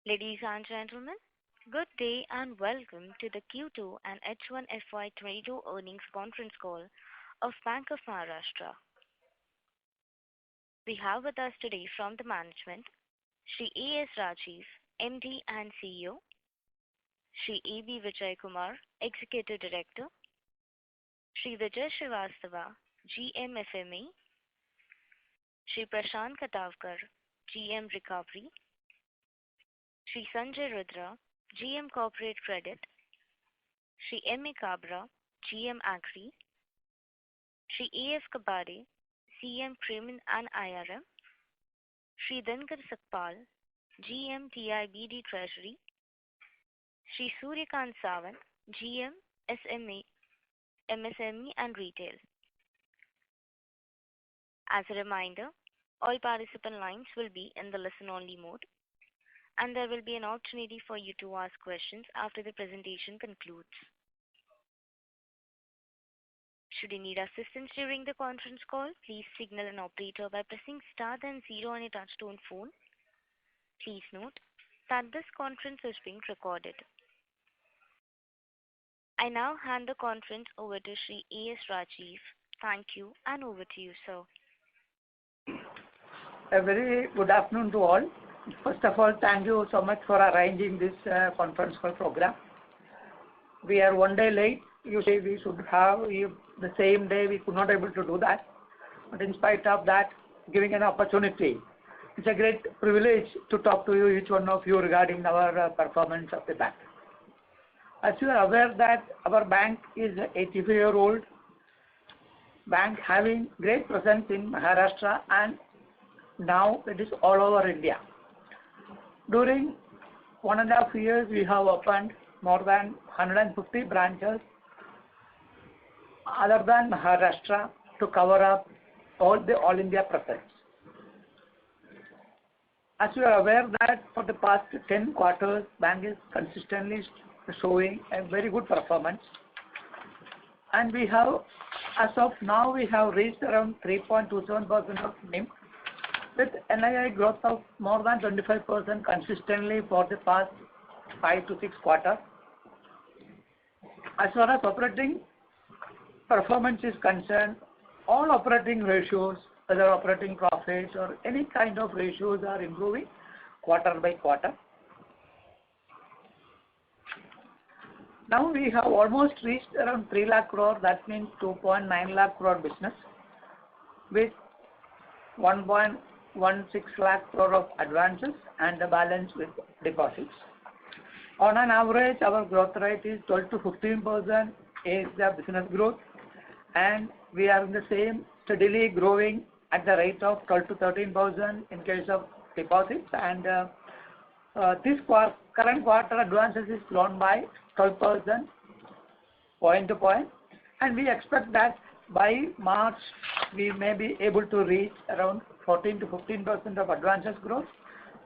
Ladies and gentlemen, good day and welcome to the Q2 and H1 FY22 earnings conference call of Bank of Maharashtra. We have with us today from the management, Shri A.S. Rajiv, MD and CEO, Shri A.B. Vijay Kumar, Executive Director, Shri Vijay Srivastava, GM FME, Shri Prashant Katavkar, GM Recovery, Shri Sanjay Rudra, GM Corporate Credit, Shri M.A. Kabra, GM Agri, Shri A.F. Kabade, CM Premium and IRM, Shri Dhankar Sakpal, GM TIBD Treasury, Shri Suryakant Sawant, GM SMA, MSME and Retail. As a reminder, all participant lines will be in the listen-only mode, and there will be an opportunity for you to ask questions after the presentation concludes. Should you need assistance during the conference call, please signal an operator by pressing star then zero on your touchtone phone. Please note that this conference is being recorded. I now hand the conference over to Shri A.S. Rajiv. Thank you, and over to you, sir. A very good afternoon to all. First of all, thank you so much for arranging this conference call program. We are one day late. Usually we should have the same day. We could not able to do that. But in spite of that, giving an opportunity, it's a great privilege to talk to you, each one of you, regarding our performance of the bank. As you are aware that our bank is an 85-year-old bank having great presence in Maharashtra, and now it is all over India. During 1.5 years, we have opened more than 150 branches other than Maharashtra to cover up all India presence. As you are aware that for the past 10 quarters, bank is consistently showing a very good performance, and we have, as of now, we have reached around 3.27% of NIM, with NII growth of more than 25% consistently for the past 5 to 6 quarters. As far as operating performance is concerned, all operating ratios, whether operating profits or any kind of ratios, are improving quarter by quarter. Now we have almost reached around 3 lakh crore, that means 2.9 lakh crore business, with 1.16 lakh crore of advances and the balance with deposits. On an average, our growth rate is 12 to 15% is the business growth, and we are in the same steadily growing at the rate of 12 to 13% in case of deposits, and this current quarter advances is grown by 12% point to point, and we expect that by March we may be able to reach around 14 to 15% of advances growth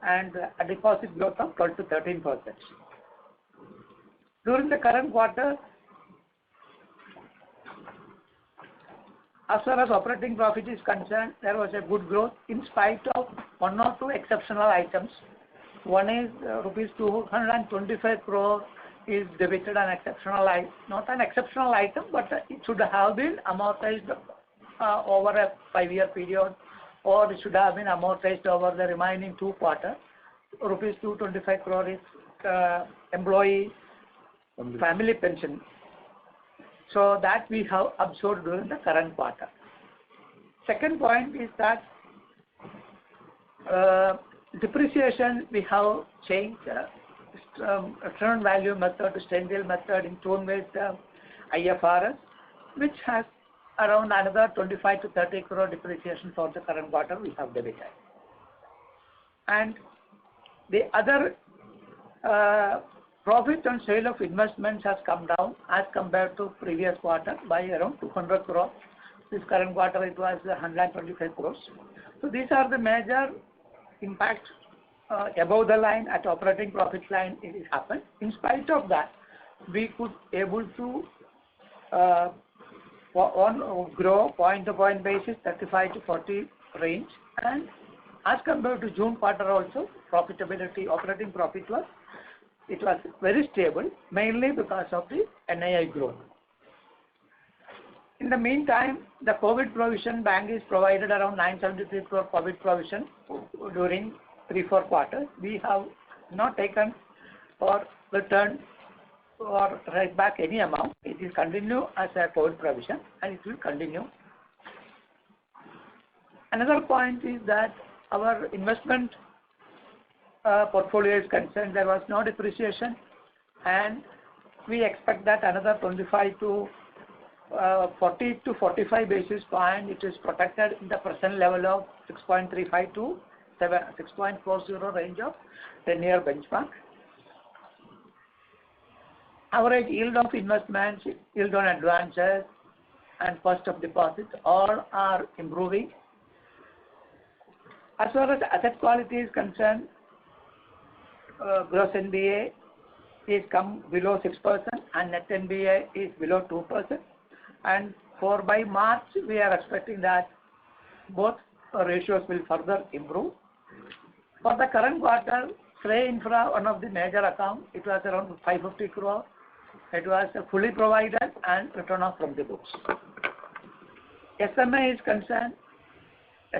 and a deposit growth of 12 to 13%. During the current quarter, as far as operating profit is concerned, there was a good growth in spite of 1 or 2 exceptional items. One is rupees 225 crore is debited an exceptional item, not an exceptional item, but it should have been amortized over a 5-year period, or it should have been amortized over the remaining 2 quarters. Rupees 225 crore is employee family pension. So that we have absorbed during the current quarter. Second point is that depreciation, we have changed return value method to standard method in tune with IFRS, which has around another 25 to 30 crore depreciation for the current quarter we have debited. And the other profit on sale of investments has come down as compared to previous quarter by around 200 crore. This current quarter it was 125 crores. So these are the major impacts above the line at operating profit line it has happened. In spite of that, we could able to grow point to point basis 35 to 40 range, and as compared to June quarter also profitability, operating profit was very stable, mainly because of the NII growth. In the meantime, the COVID provision bank is provided around 973 crore COVID provision during 3-4 quarters. We have not taken or returned or write back any amount. It is continue as a COVID provision and it will continue. Another point is that our investment portfolio is concerned, there was no depreciation, and we expect that another 25 to 40 to 45 basis point, it is protected in the present level of 6.35 to 6.40 range of 10-year benchmark. Average yield of investments, yield on advances, and cost of deposits all are improving. As far as asset quality is concerned, gross NPA is come below 6% and net NPA is below 2%. And for by March, we are expecting that both ratios will further improve. For the current quarter, Shrey Infra, one of the major accounts, it was around 550 crore. It was fully provided and written off from the books. SMA is concerned,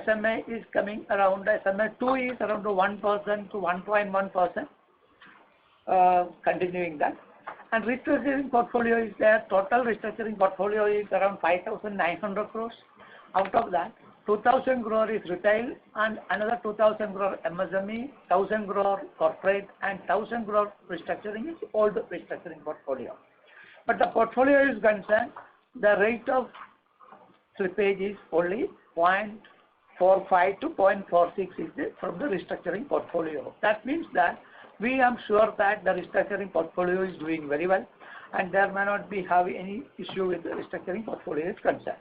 SMA is coming around, SMA 2 is around 1% to 1.1%, continuing that. And restructuring portfolio is there, total restructuring portfolio is around 5,900 crores. Out of that, 2,000 crore is retail and another 2,000 crore MSME, 1,000 crore corporate and 1,000 crore restructuring is old restructuring portfolio. But the portfolio is concerned, the rate of slippage is only 0.45 to 0.46 is from the restructuring portfolio. That means that we are sure that the restructuring portfolio is doing very well and there may not be having any issue with the restructuring portfolio is concerned.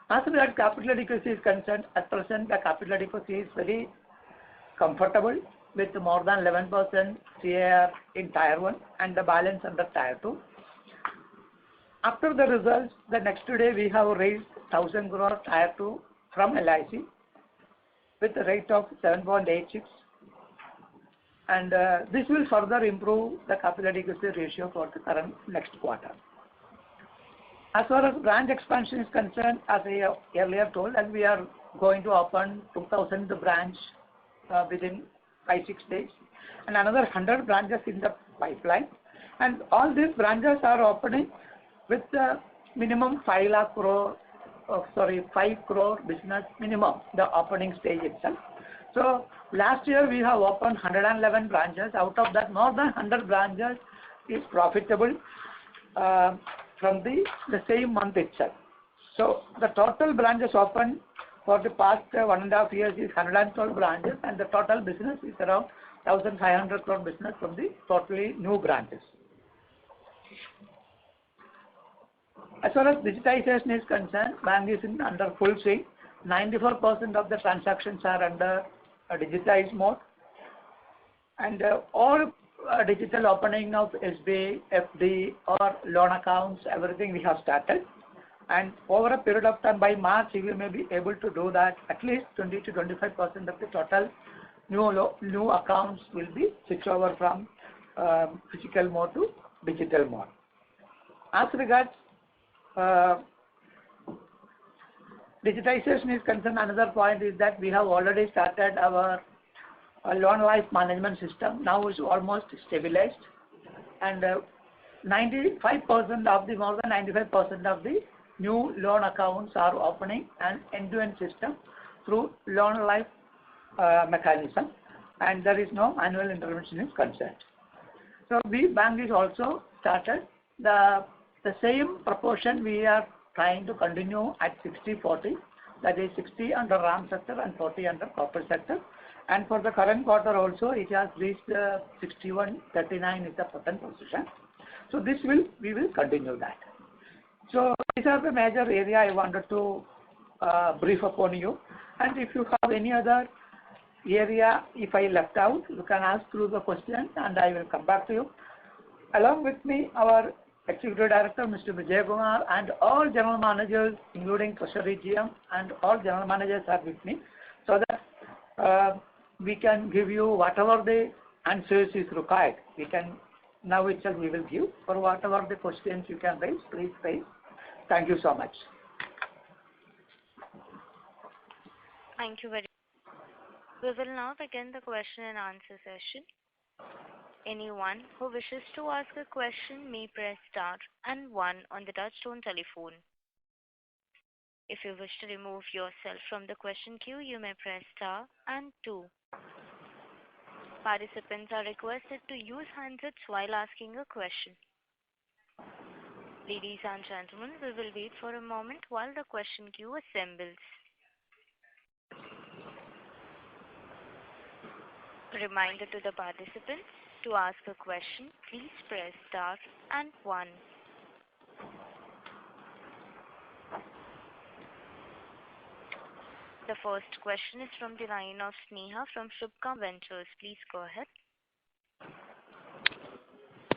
As far as capital adequacy is concerned, at present the capital adequacy is very comfortable with more than 11% CAR in Tier 1 and the balance under Tier 2. After the results, the next day we have raised 1,000 crore Tier 2 from LIC with a rate of 7.86 and this will further improve the capital adequacy ratio for the current next quarter. As far as branch expansion is concerned, as I earlier told, and we are going to open 2,000 branch within 5-6 days and another 100 branches in the pipeline, and all these branches are opening with the minimum 5 crore business minimum, the opening stage itself. So last year we have opened 111 branches. Out of that, more than 100 branches is profitable from the same month itself. So the total branches opened for the past 1.5 years is 112 branches and the total business is around 1,500 crore business from the totally new branches. As far as digitization is concerned, bank is under full swing. 94% of the transactions are under a digitized mode and all digital opening of SBI, FD or loan accounts, everything we have started, and over a period of time by March we may be able to do that. At least 20 to 25% of the total new accounts will be switched over from physical mode to digital mode. As regards digitization is concerned, another point is that we have already started our loan life management system. Now is almost stabilized and 95% of the more than 95% of the new loan accounts are opening an end-to-end system through loan life mechanism and there is no manual intervention is concerned. So we bank is also started the same proportion we are trying to continue at 60-40, that is 60 under RAM sector and 40 under corporate sector, and for the current quarter also it has reached 61-39 is the present position. So we will continue that. So these are the major area I wanted to brief upon you, and if you have any other area if I left out, you can ask through the question and I will come back to you. Along with me, our Executive Director, Mr. Vijay Kumar, and all general managers, including Treasury GM, and all general managers are with me, so that we can give you whatever the answers is required. We can now itself we will give for whatever the questions you can raise. Please raise. Thank you so much. Thank you very much. We will now begin the question and answer session. Anyone who wishes to ask a question may press star and one on the touchtone telephone. If you wish to remove yourself from the question queue, you may press star and two. Participants are requested to use handsets while asking a question. Ladies and gentlemen, we will wait for a moment while the question queue assembles. Reminder to the participants, to ask a question, please press star and one. The first question is from the line of Sneha from Shubhkam Ventures. Please go ahead.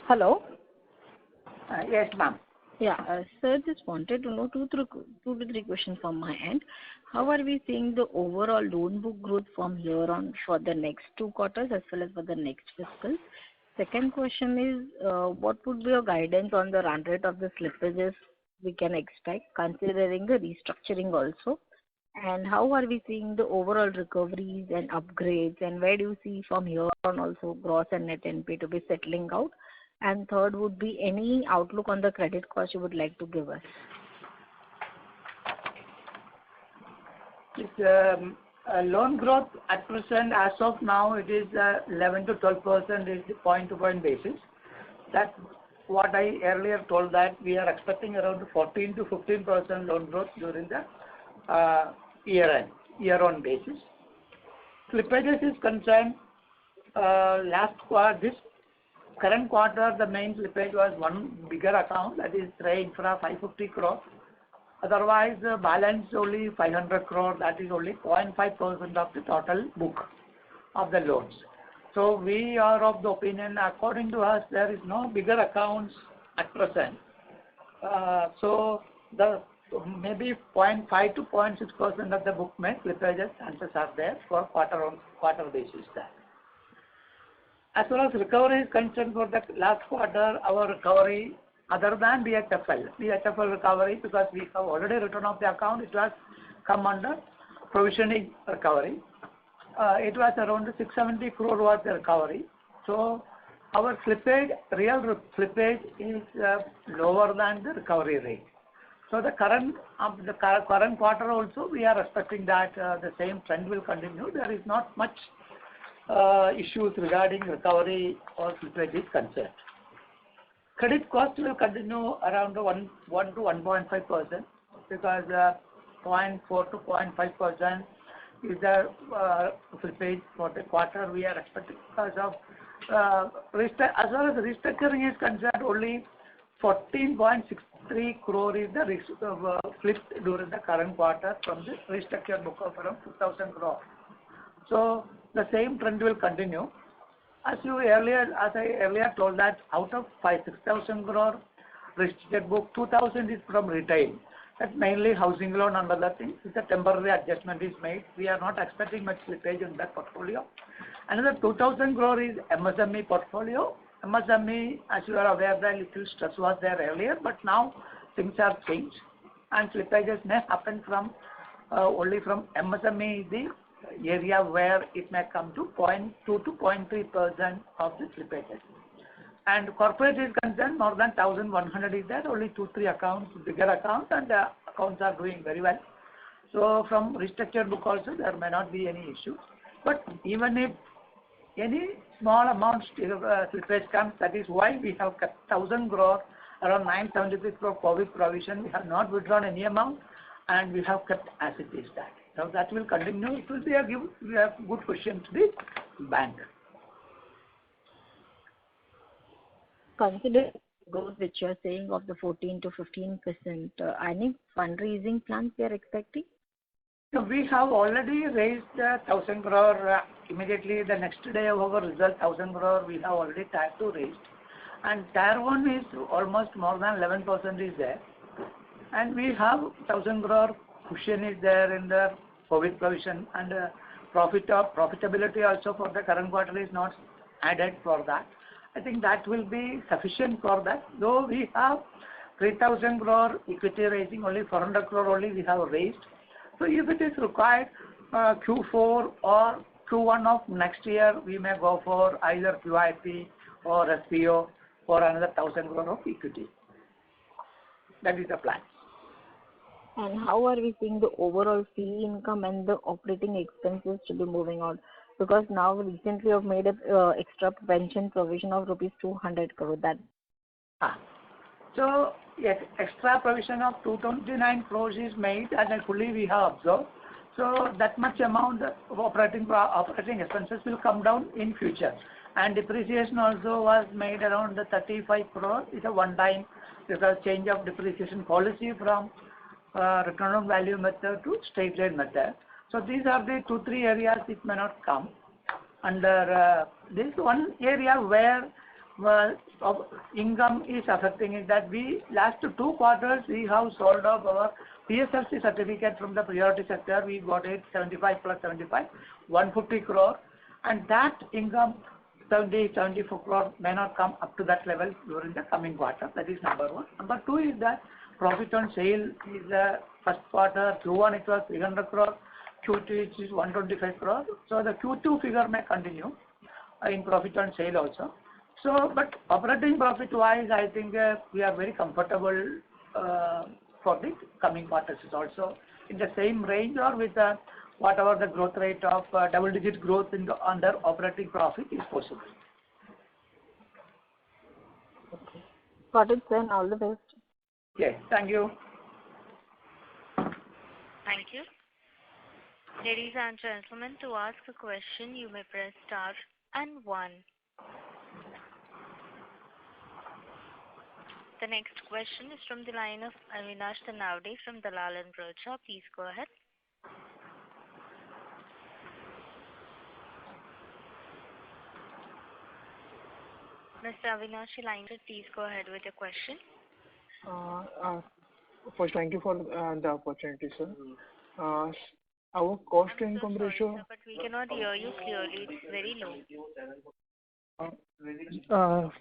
Hello. Yes, ma'am. Yeah, sir, just wanted to know two to three questions from my end. How are we seeing the overall loan book growth from here on for the next 2 quarters as well as for the next fiscal? Second question is, what would be your guidance on the run rate of the slippages we can expect, considering the restructuring also? And how are we seeing the overall recoveries and upgrades, and where do you see from here on also gross and net NPA to be settling out? And third would be any outlook on the credit cost you would like to give us. Loan growth at present, as of now, it is 11 to 12% is the point-to-point basis. That's what I earlier told, that we are expecting around 14 to 15% loan growth during the year-on basis. Slippages is concerned, this current quarter, the main slippage was one bigger account, that is Ray Infra 550 crore. Otherwise, balance only 500 crore, that is only 0.5% of the total book of the loans. So we are of the opinion, according to us, there is no bigger accounts at present. So the maybe 0.5 to 0.6% of the book may slippages chances are there for quarter-on-quarter basis. As far as recovery is concerned, for the last quarter, our recovery, other than DHFL recovery, because we have already written off the account, it was come under provisioning recovery. It was around 670 crore was the recovery. So our slippage, real slippage is lower than the recovery rate. So the current quarter also, we are expecting that the same trend will continue. There is not much issues regarding recovery or slippage is concerned. Credit cost will continue around 1 to 1.5%, because 0.4 to 0.5% is the slippage for the quarter we are expecting, because of as far as restructuring is concerned, only 14.63 crore is the flipped during the current quarter from the restructured book of around 2,000 crore. So the same trend will continue. As I earlier told, that out of 6,000 crore restricted book, 2,000 is from retail. That's mainly housing loan and other things. It's a temporary adjustment is made. We are not expecting much slippage in that portfolio. Another 2,000 crore is MSME portfolio. MSME, as you are aware, that little stress was there earlier, but now things have changed, and slippages may happen from only from MSME, the area where it may come to 0.2 to 0.3% of the slippages. And corporate is concerned, more than 1,100 is there, only 2-3 accounts, bigger accounts, and the accounts are doing very well. So from restructured book also, there may not be any issues. But even if any small amount slippage comes, that is why we have kept 1,000 crore, around 976 crore COVID provision. We have not withdrawn any amount, and we have kept as it is that. So that will continue. It will be a good question to the bank. Consider growth which you are saying of the 14 to 15%, any fundraising plans we are expecting? So we have already raised 1,000 crore immediately the next day of our result. 1,000 crore we have already tried to raise, and Tier 1 is almost more than 11% is there, and we have 1,000 crore cushion is there in the COVID provision, and profitability also for the current quarter is not added for that. I think that will be sufficient for that. Though we have 3,000 crore equity raising, only 400 crore only we have raised. So if it is required, Q4 or Q1 of next year, we may go for either QIP or SPO for another 1,000 crore of equity. That is the plan. And how are we seeing the overall fee income and the operating expenses to be moving on? Because now recently I've made a extra pension provision of rupees 200 crore. That. So yes, extra provision of 229 crores is made and fully we have absorbed. So that much amount of operating expenses will come down in future. And depreciation also was made around the 35 crore. It's a one-time because change of depreciation policy from return on value method to straight line method. So these are the 2-3 areas it may not come under this one area where income is affecting it, that we last 2 quarters we have sold off our PSLC certificate from the priority sector. We got it 75 plus 75, 150 crore, and that income 74 crore may not come up to that level during the coming quarter. That is number one. Number two is that profit on sale is first quarter, Q1 it was 300 crore, Q2 it is 125 crore. So the Q2 figure may continue in profit on sale also. So, but operating profit wise, I think we are very comfortable for the coming quarters is also in the same range or with whatever the growth rate of double-digit growth in the under operating profit is possible. Okay. Got it, sir. All the best. Yes, thank you. Thank you. Ladies and gentlemen, to ask a question, you may press star and 1. The next question is from the line of Avinash Tanawde from Dalal & Broacha. Please go ahead. Mr. Avinash, your line is, please go ahead with your question. First, thank you for the opportunity, sir. Our cost to income ratio. Sir, but we cannot hear you clearly. It's very low.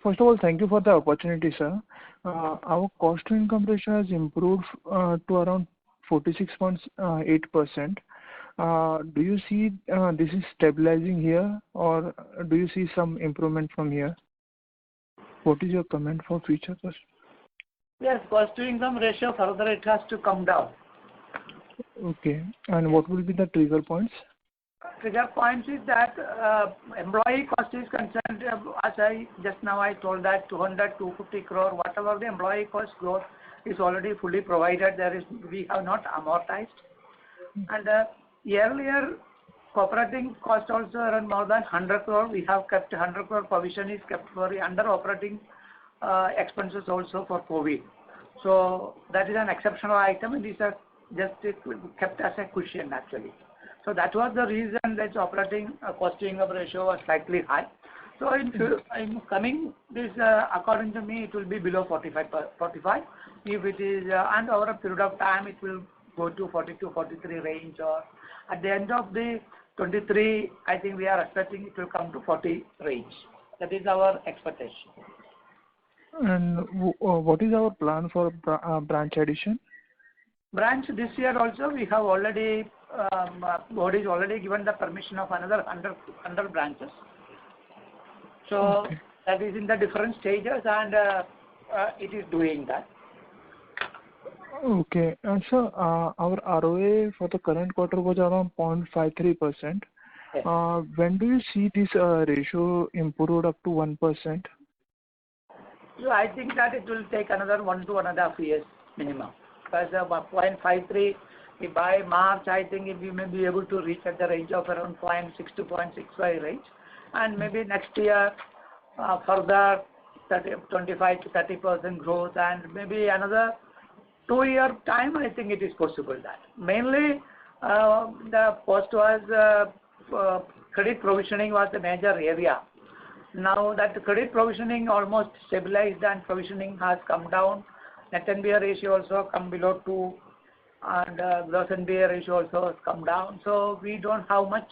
First of all, thank you for the opportunity, sir. Our cost to income ratio has improved to around 46.8%. Do you see this is stabilizing here, or do you see some improvement from here? What is your comment for future, sir? Yes, cost to income ratio further it has to come down. Okay. And what will be the trigger points? Trigger points is that employee cost is concerned, as I just now I told that 250 crore, whatever the employee cost growth is already fully provided. We have not amortized. And earlier operating cost also around more than 100 crore. We have kept 100 crore provision is kept for under operating expenses also for COVID. So that is an exceptional item, and these are just kept as a cushion actually. So that was the reason that operating cost to income ratio was slightly high. So in coming this, according to me, it will be below 45. If it is, and over a period of time, it will go to 42, 43 range, or at the end of the 23, I think we are expecting it will come to 40 range. That is our expectation. And what is our plan for branch addition? Branch this year also we have already board is already given the permission of another 100 branches. So okay. That is in the different stages, and it is doing that. Okay. And so our ROA for the current quarter was around 0.53%. Yes. When do you see this ratio improved up to 1%? So I think that it will take another 1 to 1.5 years minimum. Because 0.53, by March, I think we may be able to reach at the range of around 0.6 to 0.65 range. And maybe next year, further 25 to 30% growth, and maybe another 2-year time, I think it is possible that. Mainly, the cost was credit provisioning was the major area. Now that credit provisioning almost stabilized and provisioning has come down, net NPA ratio also come below 2, and gross NPA ratio also has come down. So we don't have much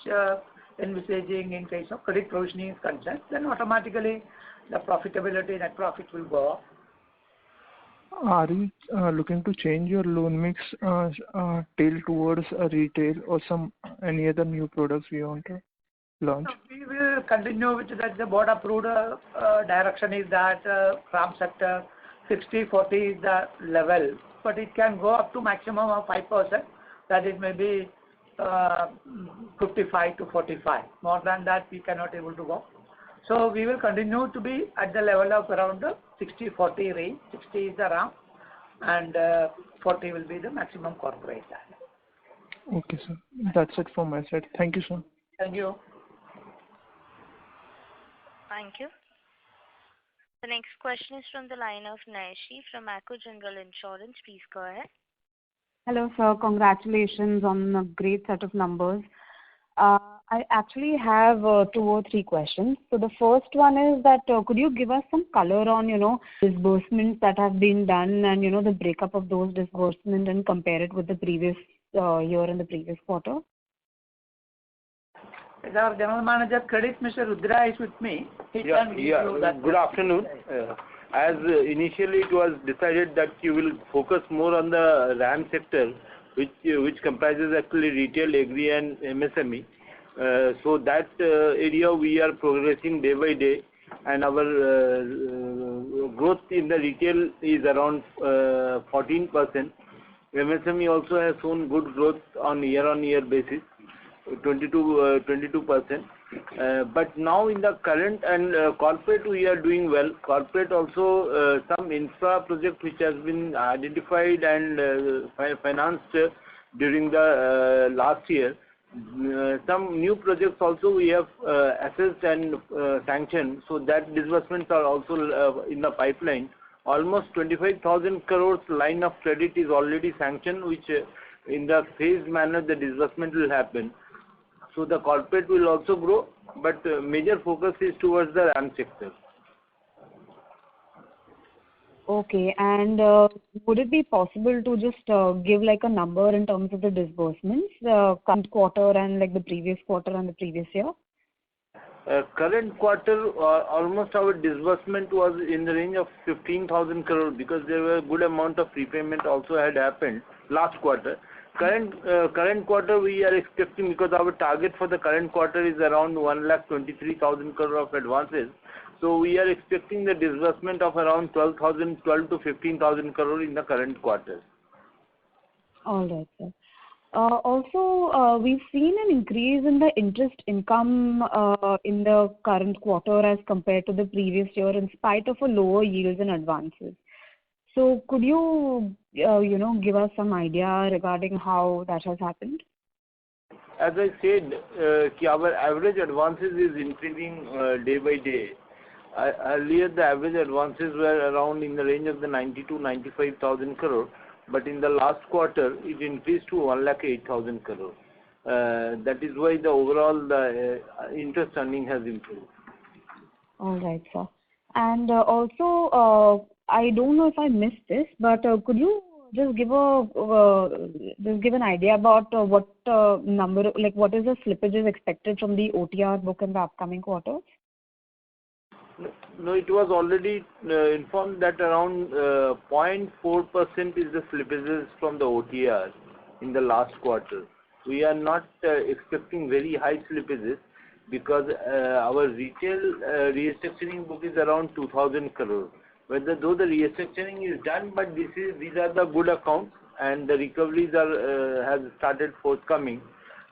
envisaging in case of credit provisioning is concerned. Then automatically the profitability, net profit will go up. Are you looking to change your loan mix tail towards retail or any other new products you want to launch? So we will continue with that. The board approved direction is that farm sector 60-40 is the level, but it can go up to maximum of 5%. That is maybe 55 to 45. More than that we cannot able to go. So we will continue to be at the level of around 60-40 range. 60 is the RAM and 40 will be the maximum corporate. Okay, sir. That's it from my side. Thank you, sir. Thank you. Thank you. The next question is from the line of Naishi from Acko General Insurance. Please go ahead. Hello, sir. Congratulations on a great set of numbers. I actually have 2 or 3 questions. So the first one is that could you give us some color on, disbursements that have been done and, the breakup of those disbursements and compare it with the previous year and the previous quarter? Our General Manager Credit, Mr. Rudra, is with me. He can give you that. Good afternoon. As initially it was decided that you will focus more on the RAM sector, which comprises actually retail, agri and MSME. So that area we are progressing day by day, and our growth in the retail is around 14%. MSME also has shown good growth on year-on-year basis, 22%. But now in the current and corporate we are doing well. Corporate also some infra project which has been identified and financed during the last year. Some new projects also we have assessed and sanctioned, so that disbursements are also in the pipeline. Almost 25,000 crores line of credit is already sanctioned, which in the phased manner the disbursement will happen. So the corporate will also grow, but major focus is towards the RAM sector. Okay, and would it be possible to just give like a number in terms of the disbursements, current quarter and like the previous quarter and the previous year? Current quarter, almost our disbursement was in the range of 15,000 crore because there were a good amount of prepayment also had happened last quarter. Current quarter we are expecting, because our target for the current quarter is around 1,23,000 crore of advances. So we are expecting the disbursement of around 12 to 15,000 crore in the current quarter. All right, sir. Also, we've seen an increase in the interest income in the current quarter as compared to the previous year, in spite of a lower yields and advances. So could you, give us some idea regarding how that has happened? As I said, our average advances is increasing day by day. Earlier the average advances were around in the range of the 90 to 95,000 crore, but in the last quarter it increased to 1,08,000 crore. That is why the overall interest earning has improved. All right, sir. And also, I don't know if I missed this, but could you just give an idea about what number, like what is the slippages expected from the OTR book in the upcoming quarters? No, it was already informed that around 0.4% is the slippages from the OTR in the last quarter. We are not expecting very high slippages because our retail restructuring book is around 2,000 crore. Though the restructuring is done, but these are the good accounts and the recoveries have started forthcoming.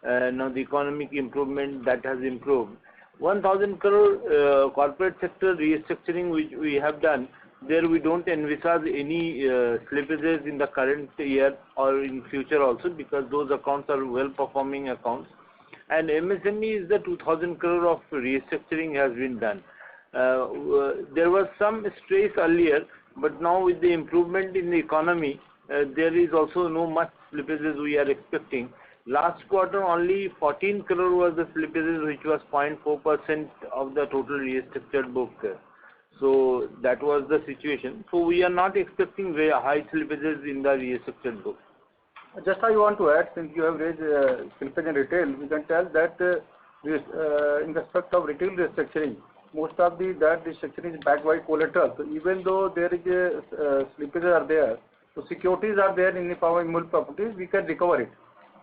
Now the economic improvement that has improved. 1,000 crore corporate sector restructuring which we have done, there we don't envisage any slippages in the current year or in future also, because those accounts are well performing accounts. And MSME is the 2,000 crore of restructuring has been done. There was some stress earlier, but now with the improvement in the economy, there is also no much slippages we are expecting. Last quarter only 14 crore was the slippages, which was 0.4% of the total restructured book. So that was the situation. So we are not expecting very high slippages in the restructured book. Just I want to add, since you have raised slippage in retail, we can tell that in respect of retail restructuring, most of that restructuring is backed by collateral. So even though there is slippages are there, so securities are there in the form of immobile properties, we can recover it.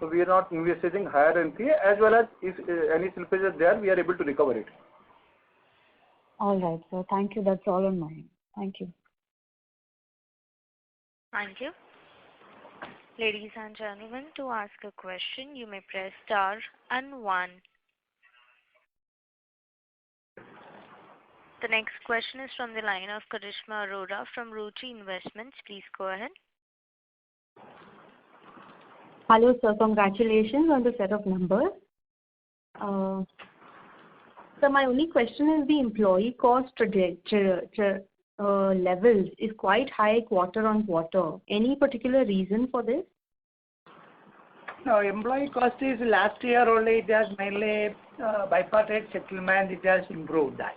So we are not investigating higher NPA, as well as if any slippage is there, we are able to recover it. All right, sir. Thank you. That's all on my end. Thank you. Thank you. Ladies and gentlemen, to ask a question, you may press star and 1. The next question is from the line of Karishma Arora from Ruchi Investments. Please go ahead. Hello, sir. Congratulations on the set of numbers. So my only question is the employee cost levels is quite high quarter on quarter. Any particular reason for this? No, employee cost is last year only. It has mainly bipartite settlement. It has improved that.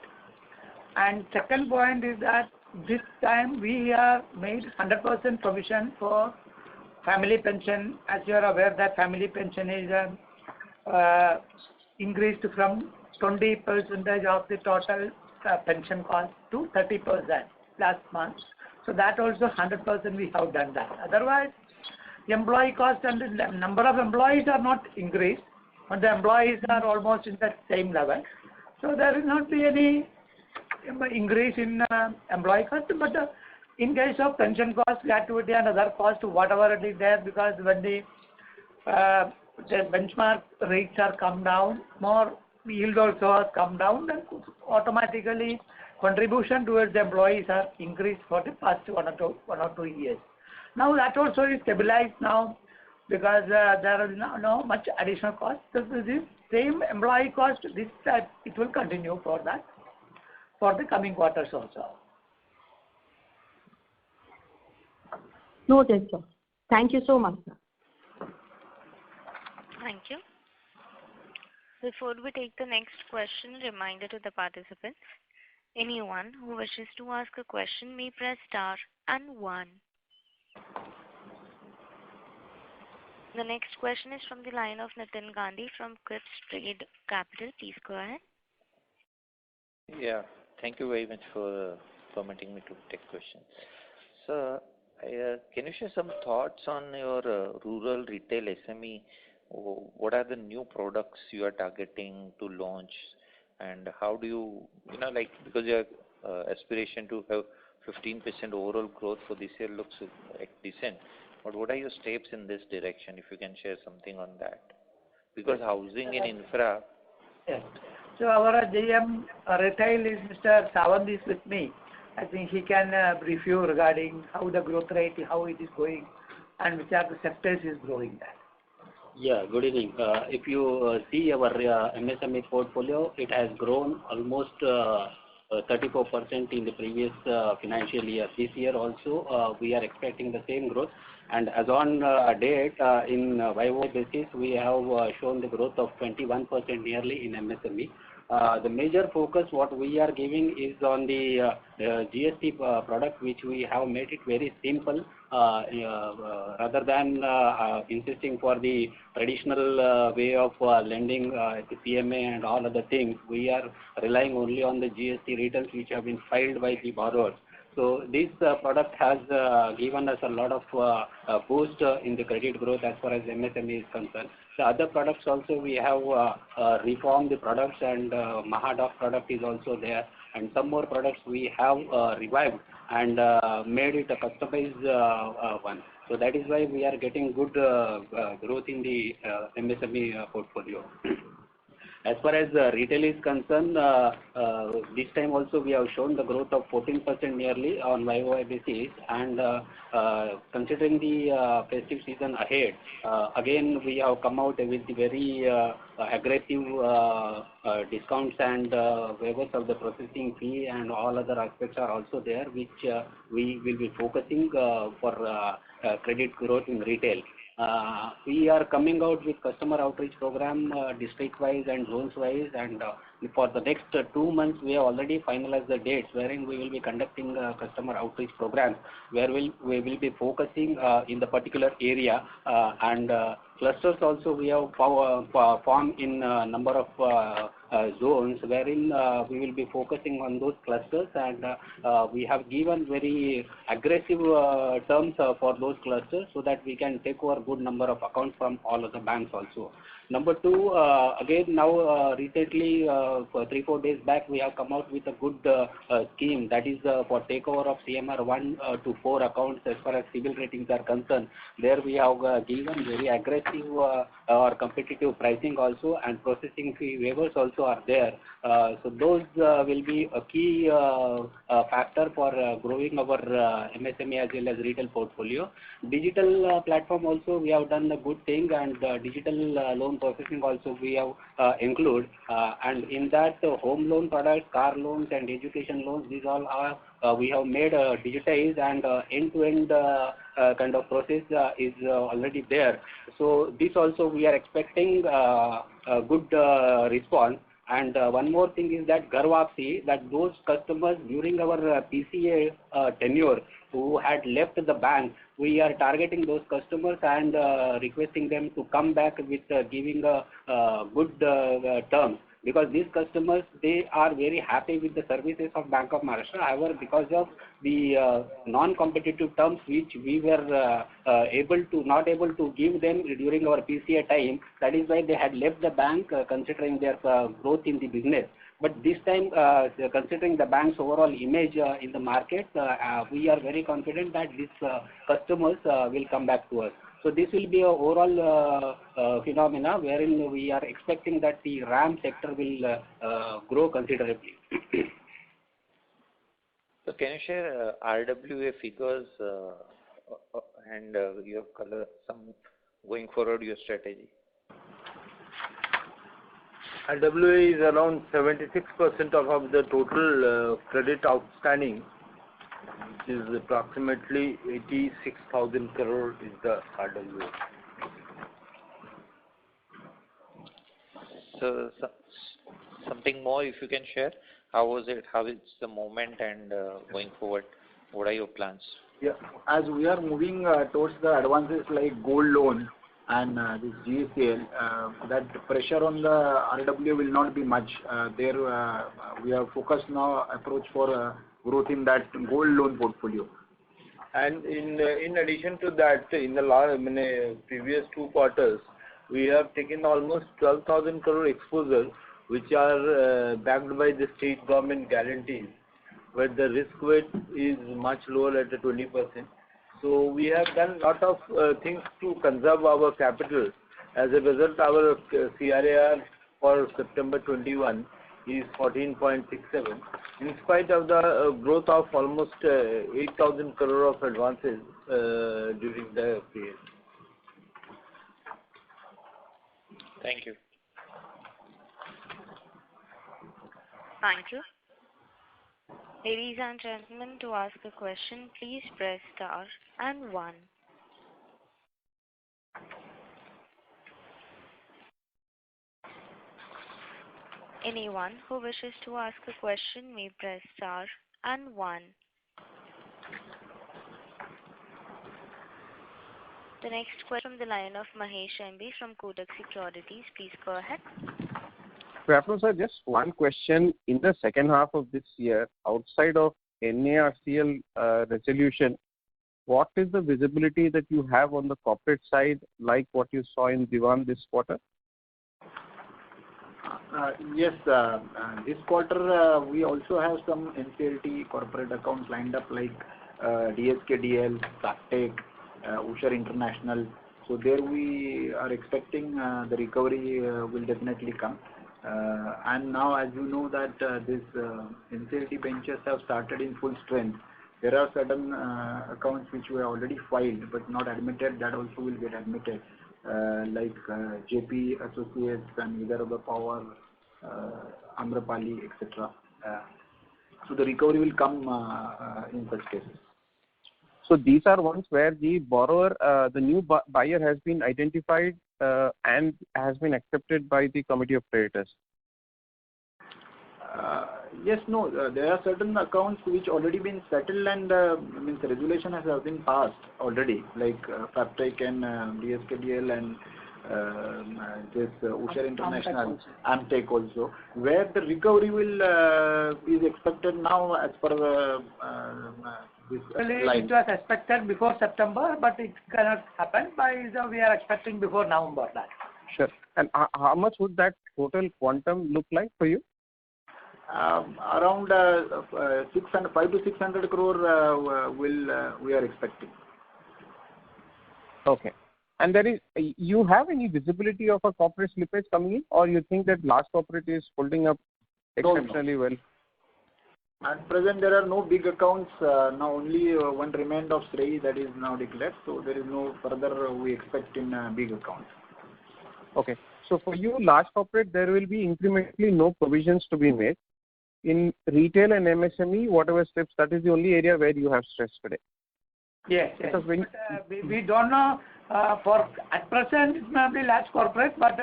And second point is that this time we have made 100% provision for family pension. As you are aware that family pension is increased from 20% of the total pension cost to 30% last month. So that also 100% we have done that. Otherwise, employee cost and the number of employees are not increased, but the employees are almost in the same level. So there will not be any increase in employee cost, but in case of pension cost, gratuity and other cost, whatever it is there, because when the benchmark rates are come down, more yield also has come down, then automatically contribution towards the employees are increased for the past one or two years. Now that also is stabilized now because there is no much additional cost. So this same employee cost, this type, it will continue for that, for the coming quarters also. Noted, sir. Thank you so much, sir. Thank you. Before we take the next question, reminder to the participants, anyone who wishes to ask a question may press star and 1. The next question is from the line of Nitin Gandhi from Crips Trade Capital. Please go ahead. Yeah, thank you very much for permitting me to take questions. So, can you share some thoughts on your rural retail SME? What are the new products you are targeting to launch, and how do you, like, because your aspiration to have 15% overall growth for this year looks like decent, but what are your steps in this direction, if you can share something on that? Because housing and infra. Yes. So our GM retail is Mr. Sawant is with me. I think he can brief you regarding how the growth rate, how it is going, and which are the sectors is growing that. Yeah, good evening. If you see our MSME portfolio, it has grown almost 34% in the previous financial year. This year also, we are expecting the same growth. And as on date, in YoY basis, we have shown the growth of 21% nearly in MSME. The major focus what we are giving is on the GST product, which we have made it very simple, rather than insisting for the traditional way of lending, the PMA and all other things. We are relying only on the GST returns which have been filed by the borrowers. So this product has given us a lot of boost in the credit growth as far as MSME is concerned. The other products also we have reformed the products, and Mahadoc product is also there, and some more products we have revived and made it a customized one. So that is why we are getting good growth in the MSME portfolio. As far as retail is concerned, this time also we have shown the growth of 14% nearly on YoY basis, and considering the festive season ahead, again we have come out with the very aggressive discounts and waivers of the processing fee, and all other aspects are also there, which we will be focusing for credit growth in retail. We are coming out with customer outreach program district wise and zones wise, and for the next 2 months, we have already finalized the dates wherein we will be conducting customer outreach programs where we will be focusing in the particular area and clusters also we have formed in a number of zones wherein we will be focusing on those clusters, and we have given very aggressive terms for those clusters so that we can take over a good number of accounts from all of the banks also. Number two, again now recently for 3-4 days back we have come out with a good scheme, that is for takeover of CMR 1 to 4 accounts as far as CIBIL ratings are concerned. There we have given very aggressive or competitive pricing also, and processing fee waivers also are there. So those will be a key factor for growing our MSME as well as retail portfolio. Digital platform also we have done a good thing, and digital loan processing also we have include, and in that home loan products, car loans and education loans, these all are we have made digitized, and end-to-end kind of process is already there. So this also we are expecting a good response. And one more thing is that Ghar Wapsi, that those customers during our PCA tenure who had left the bank, we are targeting those customers and requesting them to come back with giving a good terms, because these customers, they are very happy with the services of Bank of Maharashtra. However, because of the non-competitive terms which we were not able to give them during our PCA time, that is why they had left the bank considering their growth in the business. But this time, considering the bank's overall image in the market, we are very confident that these customers will come back to us. So this will be an overall phenomena wherein we are expecting that the RAM sector will grow considerably. So can you share RWA figures and your color, some going forward your strategy? RWA is around 76% of the total credit outstanding, which is approximately 86,000 crore is the RWA. So something more if you can share. How was it? How is the moment, and going forward, what are your plans? Yeah, as we are moving towards the advances like gold loan and this GSL, that pressure on the RWA will not be much. There we have focused now approach for growth in that gold loan portfolio. And in addition to that, in the previous 2 quarters, we have taken almost 12,000 crore exposure, which are backed by the state government guarantees, where the risk weight is much lower at 20%. So we have done a lot of things to conserve our capital. As a result, our CRAR for September 21 is 14.67, in spite of the growth of almost 8,000 crore of advances during the period. Thank you. Thank you. Ladies and gentlemen, to ask a question, please press star and 1. Anyone who wishes to ask a question may press star and 1. The next question from the line of Mahesh MB from Kotak Securities. Please go ahead. Good afternoon, sir. Just one question. In the second half of this year, outside of NARCL resolution, what is the visibility that you have on the corporate side, like what you saw in Diwan this quarter? Yes, this quarter we also have some NCLT corporate accounts lined up like DSKDL, Startech, Usher International. So there we are expecting the recovery will definitely come. And now, as you know, that this NCLT benches have started in full strength. There are certain accounts which were already filed but not admitted, that also will get admitted, like JP Associates and Vidarbha Power, Amrapali, etc. So the recovery will come in such cases. So these are ones where the borrower, the new buyer has been identified and has been accepted by the committee of creditors. Yes, no, there are certain accounts which already been settled and means resolution has been passed already, like Fabtech and DSKDL and this Usher International, Amtech also, where the recovery will is expected now as per this line. It was expected before September, but it cannot happen. We are expecting before November that. Sure. And how much would that total quantum look like for you? Around 5 to 600 crore we are expecting. Okay. And you have any visibility of a corporate slippage coming in, or you think that large corporate is holding up exceptionally well? At present, there are no big accounts. Now only one remained of Shrey that is now declared. So there is no further we expect in big accounts. Okay. So for you, large corporate, there will be incrementally no provisions to be made. In retail and MSME, whatever steps, that is the only area where you have stress today. Yes. But, we don't know. At present, it may be large corporate, but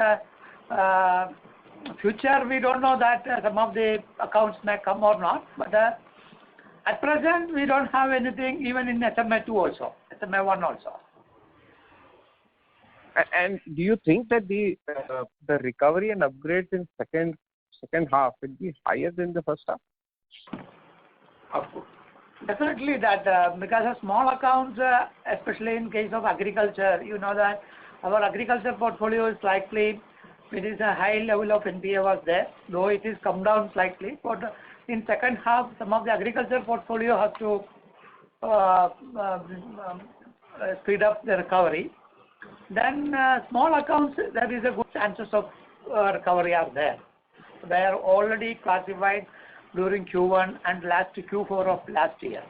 future we don't know that some of the accounts may come or not. But at present, we don't have anything even in SMA 2 also, SMA 1 also. And do you think that the recovery and upgrades in second half will be higher than the first half? Of course. Definitely that because of small accounts, especially in case of agriculture, you know that our agriculture portfolio is slightly, it is a high level of NPA was there, though it is come down slightly. But in second half, some of the agriculture portfolio has to speed up the recovery. Then small accounts, there is a good chances of recovery are there. They are already classified during Q1 and last Q4 of last year.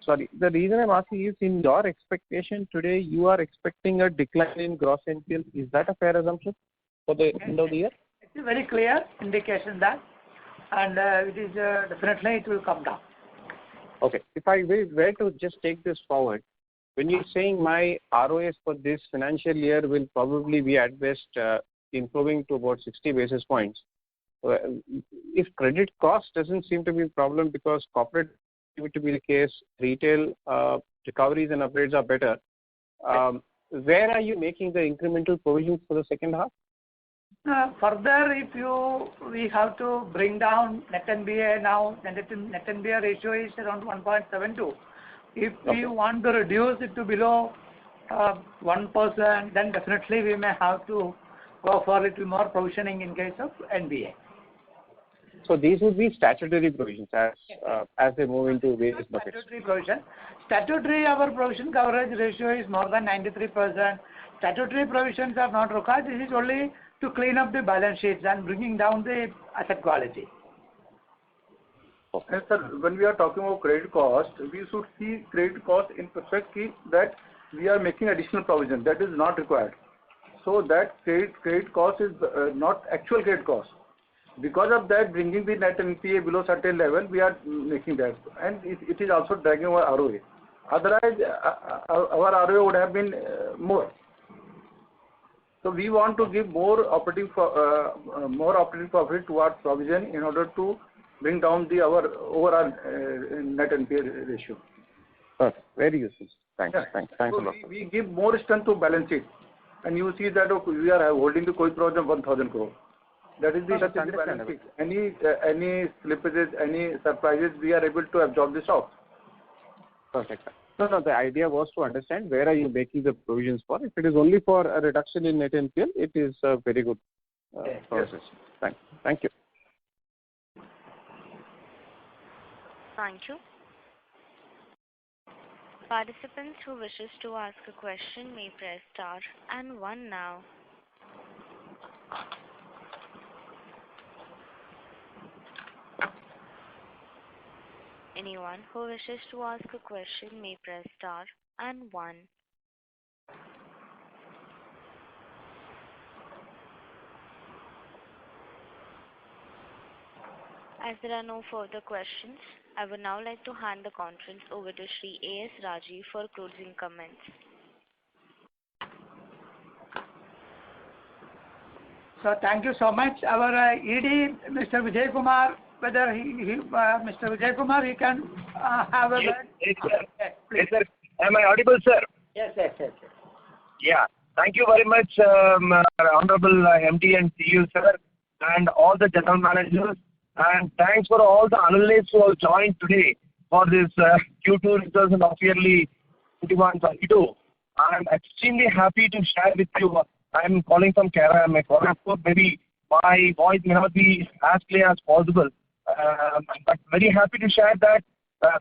Sorry, the reason I'm asking is in your expectation today, you are expecting a decline in gross NPL. Is that a fair assumption for the end of the year? It's a very clear indication that, and it is definitely it will come down. Okay. If I were to just take this forward, when you're saying my ROAs for this financial year will probably be at best improving to about 60 basis points, if credit cost doesn't seem to be a problem because corporate to be the case, retail recoveries and upgrades are better, where are you making the incremental provisions for the second half? Further, we have to bring down net NPA now. Net NPA ratio is around 1.72. If we want to reduce it to below 1%, then definitely we may have to go for a little more provisioning in case of NPA. So these would be statutory provisions as they move into various buckets. Statutory provision. Statutory, our provision coverage ratio is more than 93%. Statutory provisions are not required. This is only to clean up the balance sheets and bringing down the asset quality. And sir, when we are talking about credit cost, we should see credit cost in perspective that we are making additional provision that is not required. So that credit cost is not actual credit cost. Because of that, bringing the net NPA below certain level, we are making that, and it is also dragging our ROA. Otherwise, our ROA would have been more. So we want to give more operating profit towards provision in order to bring down our overall net NPA ratio. Perfect. Very useful. Thanks. Yeah. Thanks a lot. We give more strength to balance sheet, and you see that we are holding the COVID provision 1,000 crore. That is the balance sheet. Any slippages, any surprises, we are able to absorb the shock. Perfect. No, the idea was to understand where are you making the provisions for. If it is only for a reduction in net NPL, it is a very good process. Yes. Thank you. Thank you. Participants who wishes to ask a question may press star and 1 now. Anyone who wishes to ask a question may press star and 1. As there are no further questions, I would now like to hand the conference over to Shri A.S. Rajeev for closing comments. So thank you so much. Our ED, Mr. Vijay Kumar, whether Mr. Vijay Kumar, he can have a word. Yes, sir. Yes, Yes, sir. Am I audible, sir? Yes. Yeah. Thank you very much, Honorable MD and CEO, sir, and all the general managers. And thanks for all the analysts who have joined today for this Q2 results and yearly 21-22. I'm extremely happy to share with you. I'm calling from Kerala. I'm a Kerala. Maybe my voice may not be as clear as possible, but very happy to share that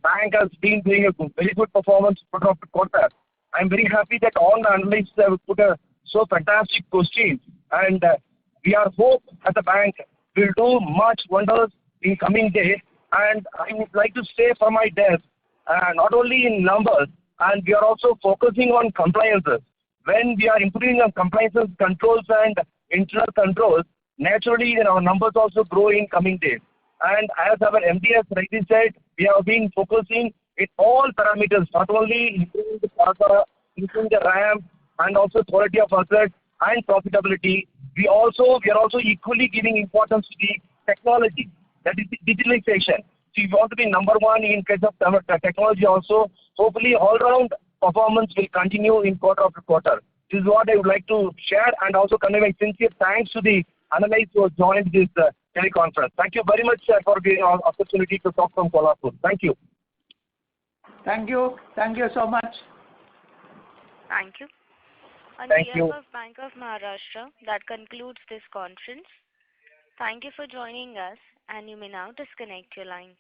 bank has been doing a very good performance quarter after quarter. I'm very happy that all the analysts have put so fantastic questions, and we are hope at the bank will do much wonders in coming days. And I would like to say from my desk, not only in numbers, and we are also focusing on compliances. When we are improving on compliances, controls and internal controls, naturally our numbers also grow in coming days. And as our MD has rightly said, we have been focusing in all parameters, not only improving the CASA, improving the RAM, and also quality of assets and profitability. We are also equally giving importance to the technology, that is the digitalization. So we want to be number one in case of technology also. Hopefully all-round performance will continue in quarter after quarter. This is what I would like to share, and also convey my sincere thanks to the analysts who have joined this teleconference. Thank you very much for giving us opportunity to talk from Kolhapur. Thank you. Thank you so much. Thank you. On Thank behalf you. of Bank of Maharashtra, that concludes this conference. Thank you for joining us, and you may now disconnect your lines.